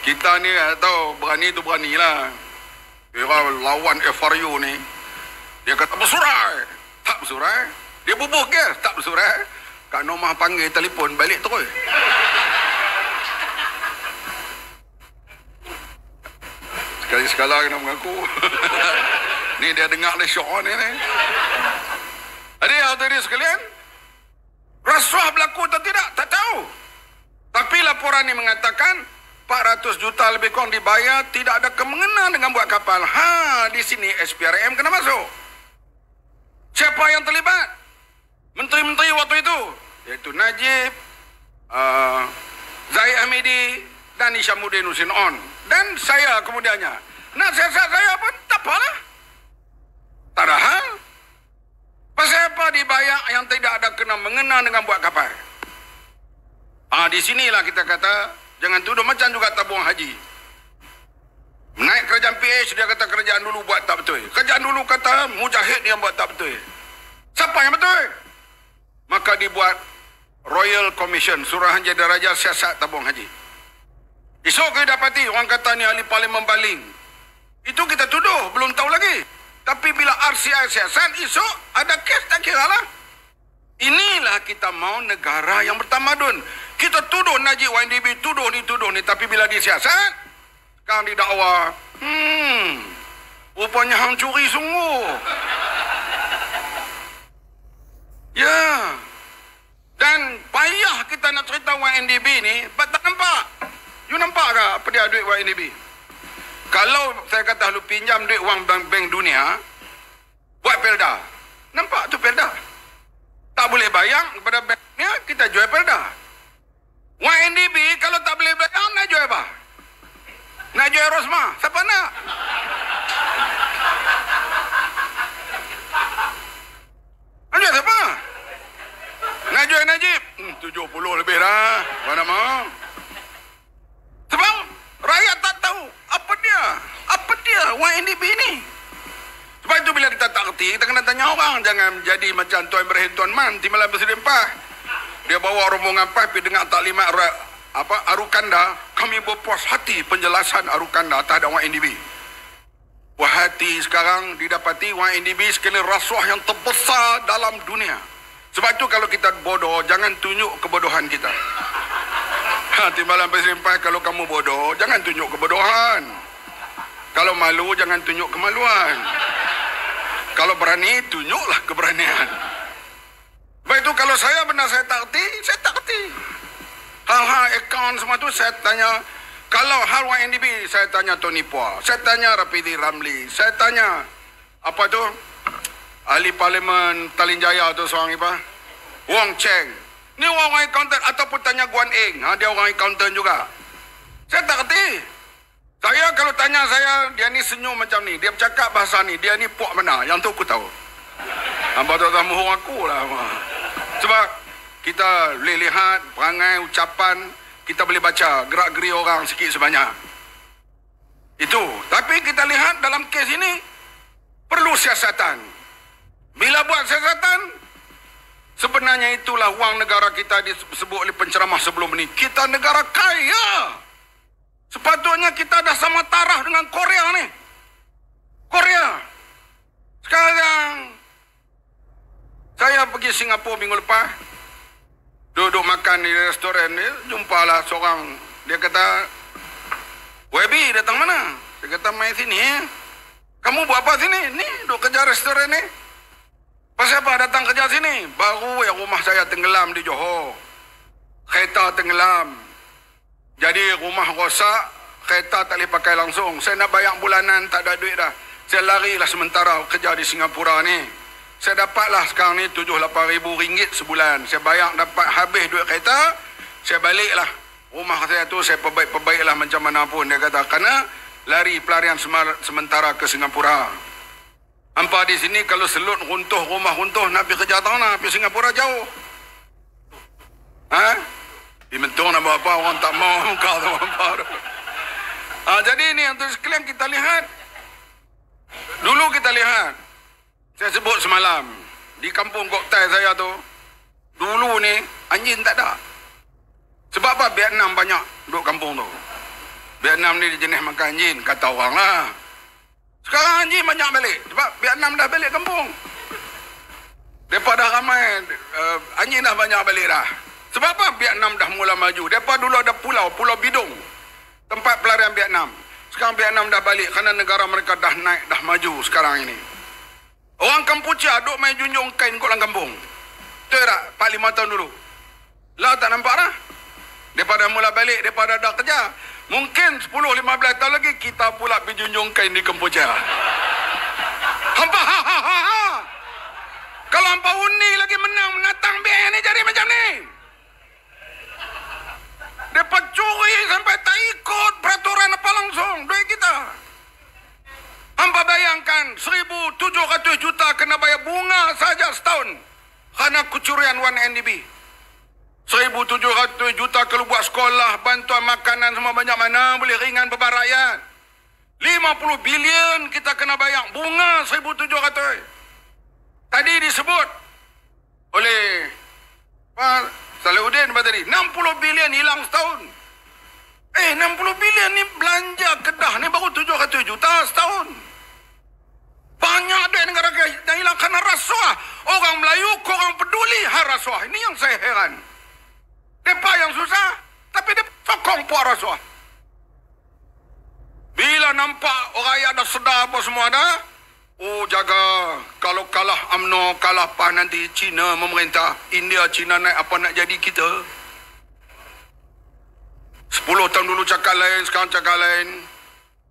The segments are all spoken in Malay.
Kita ni tahu berani tu beranilah. Kira lawan FRU ni. Dia kata bersurai. Tak bersurai. Dia bubuh gas. Tak bersurai. Kak Nomah panggil telefon balik terus. Sekali-sekala kena mengaku. Ni dia dengar dia syok ni. Jadi hadirin sekalian, rasuah berlaku atau tidak? Tak tahu. Tapi laporan ni mengatakan 400 juta lebih kurang dibayar, tidak ada kemengena dengan buat kapal. Di sini SPRM kena masuk. Siapa yang terlibat? Menteri-menteri waktu itu, iaitu Najib, Zahid Hamidi dan Isyamuddin Husin On. Dan saya kemudiannya. Nasihat saya pun tak apalah. Tak ada hal. Pasal apa dibayar yang tidak ada kena mengena dengan buat kapal? Di sinilah kita kata, jangan tuduh macam juga tabung haji. Naik kerajaan PH, dia kata kerajaan dulu buat tak betul. Kerajaan dulu kata Mujahid yang buat tak betul. Siapa yang betul? Maka dibuat Royal Commission, Suruhanjaya Diraja Siasat Tabung Haji. Esok kita dapati orang kata ni ahli parlimen baling. Itu kita tuduh, belum tahu lagi. Tapi bila RCI siasat, esok ada kes, tak kira lah. Inilah kita mau negara yang bertamadun. Kita tuduh Najib YNDB, tuduh ni. Tapi bila disiasat, sekarang didakwa. Rupanya hang curi sungguh. Ya. Dan payah kita nak cerita YNDB ni, tak nampak. You nampak ke apa dia duit YNDB? Kalau saya kata lu pinjam duit wang bank dunia, buat Pelda. Nampak tu Pelda. Tak boleh bayar kepada bank dunia, kita jual Pelda. YNDB kalau tak boleh bayar, nak jual apa? Nak jual Rosma? Siapa nak? Nak jual siapa? Nak jual Najib? 70 lebih dah. Mana mau? Sebab rakyat tak tahu apa dia YNDB ni. Sebab itu bila kita tak kerti, kita kena tanya orang. Jangan jadi macam Tuan Ibrahim Tuan Man Timbalan Presiden PAH. Dia bawa rombongan PAH pergi dengar taklimat Arukanda. Kami berpuas hati penjelasan Arukanda terhadap YNDB. Puas hati sekarang didapati YNDB sekali rasuah yang terbesar dalam dunia. Sebab itu kalau kita bodoh, jangan tunjuk kebodohan kita. Timbalan Presiden PAH, kalau kamu bodoh, jangan tunjuk kebodohan. Kalau malu, jangan tunjuk kemaluan. Kalau berani, tunjuklah keberanian. Sebab itu kalau saya benar saya tak kerti. Hal-hal akaun semua tu saya tanya. Kalau hal YNDB, saya tanya Tony Pua. Saya tanya Rapidi Ramli. Saya tanya, apa tu? Ahli Parlimen Talin Jaya tu seorang apa? Wong Cheng. Ni orang accountant. Ataupun tanya Guan Eng. Dia orang accountant juga. Saya tak kerti. Saya kalau tanya saya, dia ni senyum macam ni. Dia bercakap bahasa ni. Dia ni puak mana? Yang tu aku tahu. Hamba tu muhur aku lah. Sebab kita boleh lihat perangai, ucapan. Kita boleh baca gerak-geri orang sikit sebanyak. Itu. Tapi kita lihat dalam kes ini, perlu siasatan. Bila buat siasatan, sebenarnya itulah wang negara kita disebut oleh penceramah sebelum ini. Kita negara kaya. Sepatutnya kita dah sama taraf dengan Korea ni. Korea. Sekarang, saya pergi Singapura minggu lepas. Duduk makan di restoran ni. Jumpalah seorang. Dia kata, Webi datang mana? Dia kata, main sini. Kamu buat apa sini? Ni, duduk kerja restoran ni. Pasal apa datang kerja sini? Baru yang rumah saya tenggelam di Johor. Kereta tenggelam. Jadi rumah rosak, kereta tak boleh pakai langsung. Saya nak bayar bulanan, tak ada duit dah. Saya larilah sementara kerja di Singapura ni. Saya dapatlah sekarang ni 7-8 ribu ringgit sebulan. Saya bayar dapat habis duit kereta, saya baliklah. Rumah saya tu saya perbaiklah macam mana pun. Dia kata, kerana lari pelarian sementara ke Singapura. Hampa di sini kalau selut runtuh, rumah runtuh, nak pergi kerja tanah, pergi Singapura jauh. Dimentung nak buat apa, orang tak mau muka tu apa. Jadi ini yang sekalian kita lihat. Dulu kita lihat, saya sebut semalam, di kampung Goktai saya tu, dulu ni anjing tak ada. Sebab apa? Vietnam banyak duduk kampung tu. Vietnam ni jenis makan anjing, kata orang lah. Sekarang anjing banyak balik. Sebab Vietnam dah balik kampung. Mereka dah ramai, anjing dah banyak balik dah. Sebab apa? Vietnam dah mula maju. Mereka dulu ada pulau, Pulau Bidung. Tempat pelarian Vietnam. Sekarang Vietnam dah balik kerana negara mereka dah naik, dah maju sekarang ini. Orang Kampuchea duk main junjung kain kat dalam kampung. Betul tak? 4-5 tahun dulu. Lah tak nampak dah. Daripada mula balik, daripada dah kerja. Mungkin 10-15 tahun lagi kita pula pergi junjung kain di Kampuchea. Hampa ha. Kalau hampa undi lagi menang menatang BN ni jadi macam ni. Mereka curi sampai tak ikut peraturan apa langsung duit kita. Hampa bayangkan 1,700 juta kena bayar bunga saja setahun kerana kecurian 1MDB. 1,700 juta kalau buat sekolah, bantuan makanan semua banyak mana boleh ringan beban rakyat. 50 bilion kita kena bayar bunga 1,700. Tadi disebut oleh Pak Salahuddin tadi 60 bilion hilang setahun. 60 bilion ni belanja Kedah ni baru 700 juta setahun. Banyak duit negara kita yang hilang kerana rasuah. Orang Melayu korang peduli hal rasuah. Ini yang saya heran. Mereka yang susah, tapi dia sokong puak rasuah. Bila nampak orang rakyat dah sedar apa semua dah, jaga. Kalau kalah UMNO, kalah PAS nanti Cina memerintah. India, Cina naik, apa nak jadi kita? 10 tahun dulu cakap lain, sekarang cakap lain.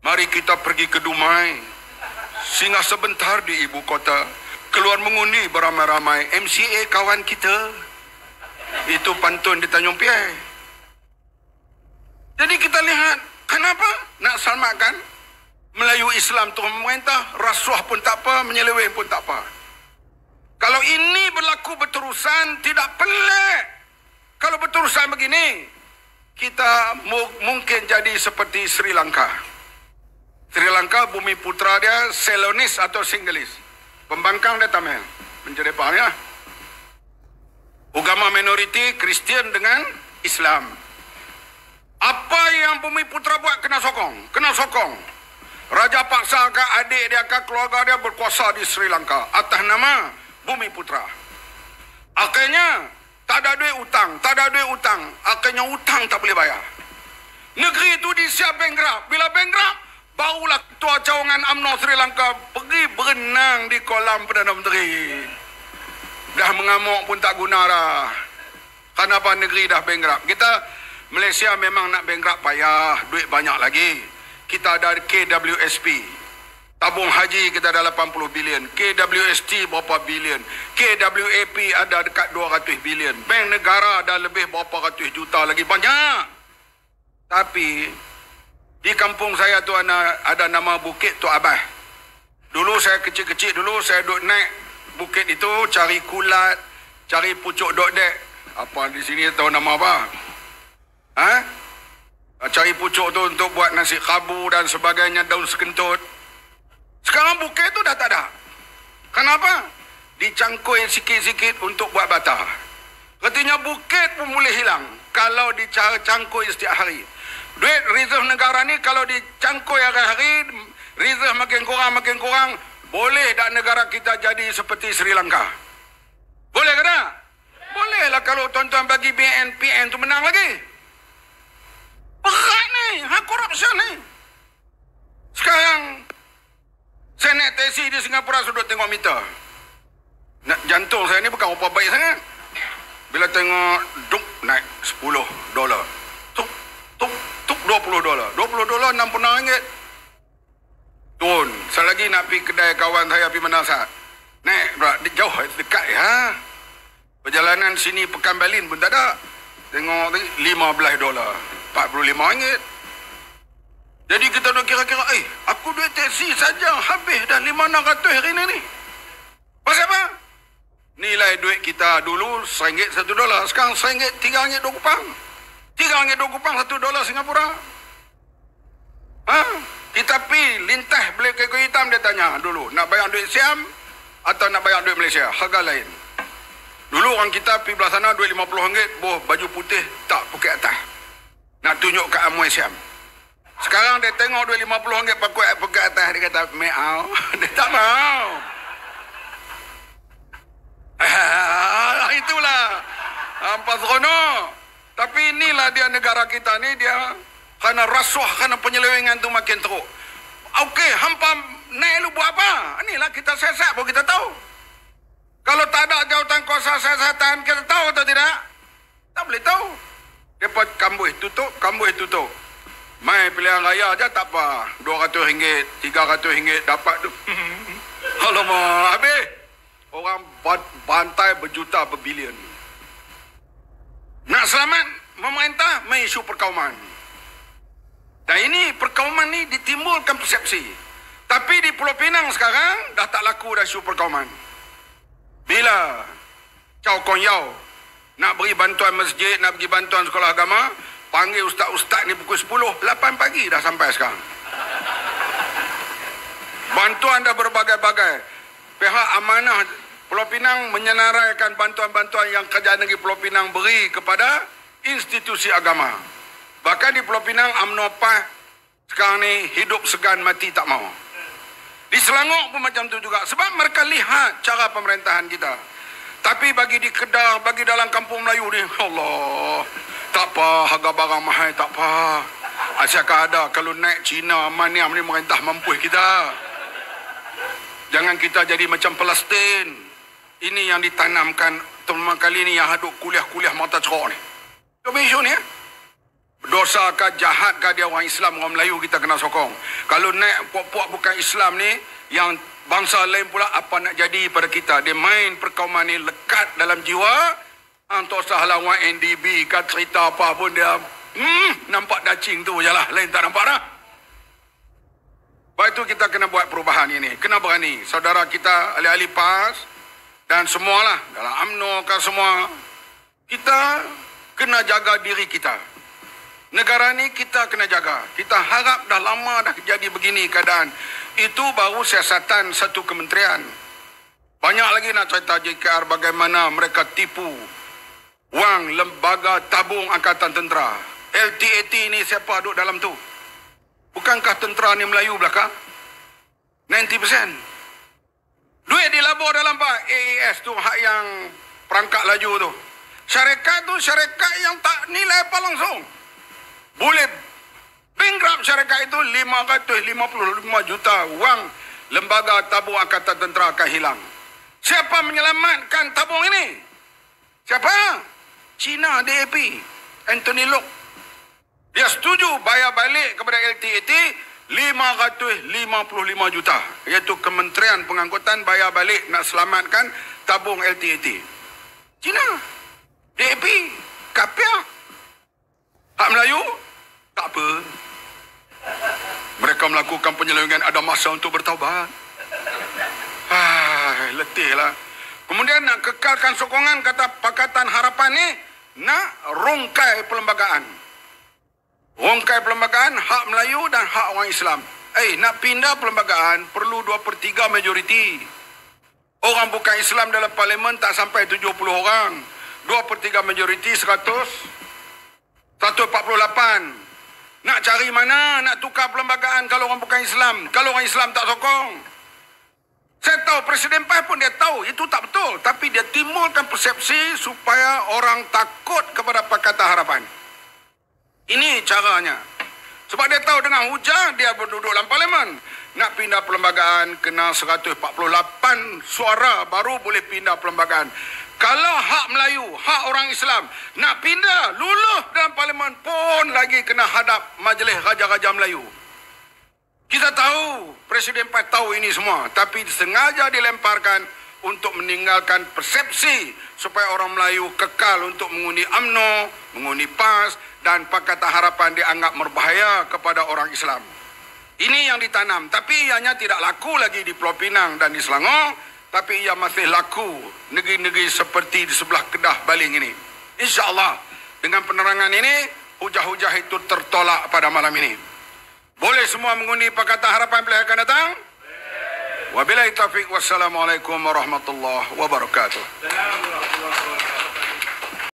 Mari kita pergi ke Dumai. Singgah sebentar di ibu kota. Keluar mengundi beramai-ramai. MCA kawan kita. Itu pantun di Tanjung Piai. Jadi kita lihat, kenapa nak selamatkan Melayu Islam tu memerintah, rasuah pun tak apa, menyeleweng pun tak apa. Kalau ini berlaku berterusan, tidak pelik. Kalau berterusan begini, kita mungkin jadi seperti Sri Lanka. Sri Lanka, bumi putra dia Ceylonese atau Sinhalese. Pembangkang dia Tamil. Menjadi paham ya? Agama minoriti Kristian dengan Islam. Apa yang bumi putra buat kena sokong. Kena sokong. Raja paksakan adik dia, keluarga dia berkuasa di Sri Lanka atas nama bumi putra. Akhirnya tak ada duit utang, akhirnya utang tak boleh bayar. Negeri itu disiap bankrupt. Bila bankrupt, barulah ketua cawangan UMNO Sri Lanka pergi berenang di kolam Perdana Menteri. Dah mengamuk pun tak guna dah. Kenapa negeri dah bankrupt? Kita Malaysia memang nak bankrupt payah, duit banyak lagi. Kita ada KWSP. Tabung haji kita ada 80 bilion. KWST berapa bilion. KWAP ada dekat 200 bilion. Bank negara ada lebih berapa ratus juta lagi. Banyak. Tapi di kampung saya tu ada nama Bukit Tok Abah. Dulu saya kecil-kecil dulu saya duduk naik bukit itu cari kulat, cari pucuk dokdek. Apa di sini tahu nama apa? Cari pucuk tu untuk buat nasi khabu dan sebagainya, daun sekentut. Sekarang bukit tu dah tak ada. Kenapa? Dicangkui sikit-sikit untuk buat bata. Katanya bukit pun boleh hilang kalau dicangkui setiap hari. Duit reserve negara ni kalau dicangkui hari-hari, reserve makin kurang, boleh tak negara kita jadi seperti Sri Lanka? Boleh ke tak? Boleh lah kalau tuan-tuan bagi BNPN tu menang lagi. Berat ni, korupsi ni. Sekarang saya naik taksi di Singapura sudut tengok meter. Jantung saya ni bukan apa baik sangat. Bila tengok duk naik $10. Tuk $20. $20 RM60. Turun. Sekali lagi nak pergi kedai kawan saya pergi Menasat. Naik jauh dekat ya. Perjalanan sini Pekan Balin pun tak ada. Tengok tadi $15. RM45. Jadi kita dah kira-kira, aku duit taksi saja habis dah RM500 hari ni. Pasal apa? Nilai duit kita dulu RM1 $1. Sekarang RM1 RM3 2 kupang. RM3 2 kupang $1 Singapura. Kita pergi lintas beli keko hitam, dia tanya dulu, nak bayar duit Siam atau nak bayar duit Malaysia? Harga lain. Dulu orang kita pergi belah sana duit RM50, baju putih tak pakai atas. Nak tunjuk kat Amoy Siam. Sekarang dia tengok duit RM50 pakai pegang atas. Dia kata, meow. Dia tak mau. Itulah. Hampa seronok. Tapi inilah dia negara kita ni. Dia kerana rasuah, kerana penyelewengan tu makin teruk. Okey, hampa naik lu buat apa? Inilah kita siasat pun kita tahu. Kalau tak ada jawatan kuasa siasatan, kita tahu atau tidak? Tak boleh tahu. Dapat kambuh tutup. Mai pilihan raya aja tak apa. RM200, RM300 dapat tu. Alamak, habis. Orang bantai berjuta, berbilion. Nak selamat memerintah, main isu perkauman. Dan ini perkauman ni ditimbulkan persepsi. Tapi di Pulau Pinang sekarang dah tak laku dah isu perkauman. Bila Chow Kong Yao nak beri bantuan masjid, nak bagi bantuan sekolah agama, panggil ustaz-ustaz ni pukul 10, 8 pagi dah sampai sekarang. Bantuan dah berbagai-bagai. Pihak amanah Pulau Pinang menyenaraikan bantuan-bantuan yang Kerajaan Negeri Pulau Pinang beri kepada institusi agama. Bahkan di Pulau Pinang, UMNO PAS sekarang ni hidup segan mati tak mau. Di Selangor pun macam tu juga. Sebab mereka lihat cara pemerintahan kita. Tapi bagi di Kedah, bagi dalam kampung Melayu ni, Allah, tak apa, harga barang mahal, tak apa. Asyakah ada, kalau naik Cina, Maniam ni merintah mampu kita. Jangan kita jadi macam Palestin. Ini yang ditanamkan teman kali ni yang hadut kuliah-kuliah mata cerok ni. Coba isu ni ya. Dosakah, jahatkah dia orang Islam, orang Melayu kita kena sokong. Kalau naik puak-puak bukan Islam ni, yang bangsa lain pula apa nak jadi pada kita. Dia main perkauman ni lekat dalam jiwa. Antok salah lawan NDB kan cerita apa pun dia nampak dacing tu je lah. Lain tak nampak dah. Sebab itu kita kena buat perubahan ini. Kena berani. Saudara kita, ahli-ahli PAS dan semualah dalam UMNO kan semua. Kita kena jaga diri kita. Negara ni kita kena jaga. Kita harap dah lama dah jadi begini keadaan. Itu baru siasatan satu kementerian. Banyak lagi nak cerita JKR bagaimana mereka tipu wang lembaga tabung angkatan tentera. LTAT ni siapa duduk dalam tu? Bukankah tentera ni Melayu belakang? 90%. Duit dilabur dalam pak AAS tu, hak yang perangkat laju tu. Syarikat tu syarikat yang tak nilai apa langsung. Boleh bankrupt syarikat itu 555 juta wang lembaga tabung angkatan tentera akan hilang. Siapa menyelamatkan tabung ini? Siapa? China, DAP, Anthony Lok. Dia setuju bayar balik kepada LTAT 555 juta. Iaitu Kementerian Pengangkutan bayar balik nak selamatkan tabung LTAT. China, DAP, Kapia. Hak Melayu, tak apa. Mereka melakukan penyelewengan, ada masa untuk bertaubat. Letihlah. Kemudian nak kekalkan sokongan, kata Pakatan Harapan ni, nak rongkai perlembagaan. Rongkai perlembagaan, hak Melayu dan hak orang Islam. Nak pindah perlembagaan, perlu 2/3 majoriti. Orang bukan Islam dalam parlimen tak sampai 70 orang. 2/3 majoriti 148. Nak cari mana nak tukar perlembagaan kalau orang bukan Islam? Kalau orang Islam tak sokong. Saya tahu Presiden PAS pun dia tahu itu tak betul. Tapi dia timbulkan persepsi supaya orang takut kepada Pakatan Harapan. Ini caranya. Sebab dia tahu dengan hujah dia berduduk dalam parlimen. Nak pindah perlembagaan kena 148 suara baru boleh pindah perlembagaan. Kalau hak Melayu, hak orang Islam nak pindah, luluh dalam parlimen pun lagi kena hadap majlis Raja-Raja Melayu. Kita tahu, Presiden PAS tahu ini semua. Tapi sengaja dilemparkan untuk meninggalkan persepsi supaya orang Melayu kekal untuk mengundi UMNO, mengundi PAS dan Pakatan Harapan dianggap berbahaya kepada orang Islam. Ini yang ditanam. Tapi ianya tidak laku lagi di Pulau Pinang dan di Selangor. Tapi ia masih laku negeri-negeri seperti di sebelah Kedah Baling ini. InsyaAllah dengan penerangan ini, hujah-hujah itu tertolak pada malam ini. Boleh semua mengundi Pakatan Harapan pilihan akan datang? Wabillahi taufiq wassalamualaikum warahmatullahi wabarakatuh.